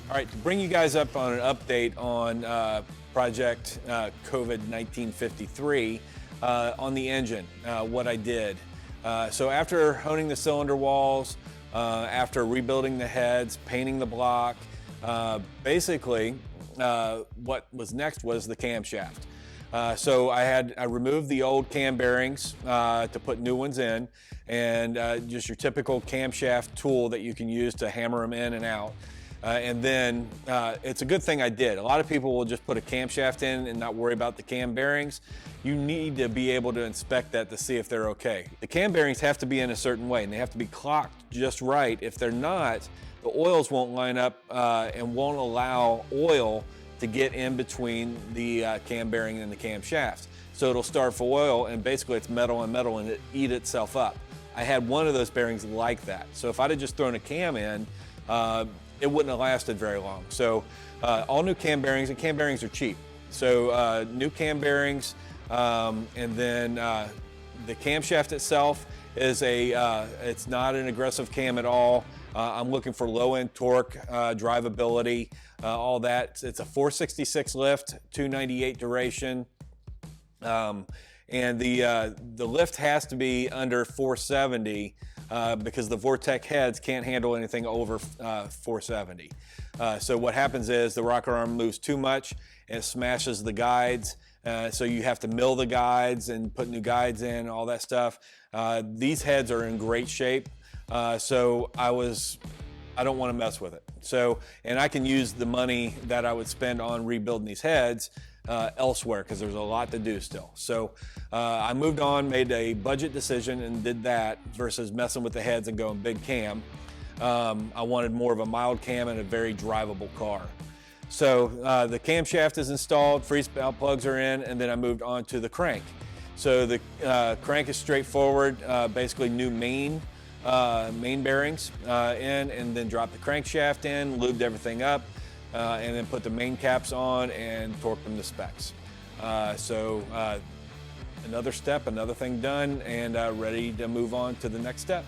All right, to bring you guys up on an update on project COVID-1953 on the engine, what I did. So after honing the cylinder walls, after rebuilding the heads, painting the block, basically what was next was the camshaft. So I removed the old cam bearings to put new ones in, and just your typical camshaft tool that you can use to hammer them in and out. And then it's a good thing I did. A lot of people will just put a camshaft in and not worry about the cam bearings. You need to be able to inspect that to see if they're okay. The cam bearings have to be in a certain way, and they have to be clocked just right. If they're not, the oils won't line up and won't allow oil to get in between the cam bearing and the camshaft. So it'll starve for oil, and basically it's metal and metal, and it eat itself up. I had one of those bearings like that. So if I'd have just thrown a cam in, it wouldn't have lasted very long. So all new cam bearings, and cam bearings are cheap. So new cam bearings, and then the camshaft itself is it's not an aggressive cam at all. I'm looking for low end torque, drivability, all that. It's a 466 lift, 298 duration. And the lift has to be under 470 because the Vortec heads can't handle anything over 470. So what happens is the rocker arm moves too much and it smashes the guides. So you have to mill the guides and put new guides in, all that stuff. These heads are in great shape. So I don't want to mess with it. So, and I can use the money that I would spend on rebuilding these heads elsewhere, because there's a lot to do still. So I moved on, made a budget decision and did that versus messing with the heads and going big cam. I wanted more of a mild cam and a very drivable car. So the camshaft is installed, free spout plugs are in, and then I moved on to the crank. So the crank is straightforward, basically new main bearings in, and then dropped the crankshaft in, lubed everything up, and then put the main caps on and torqued them to specs. Another step, another thing done, and ready to move on to the next step.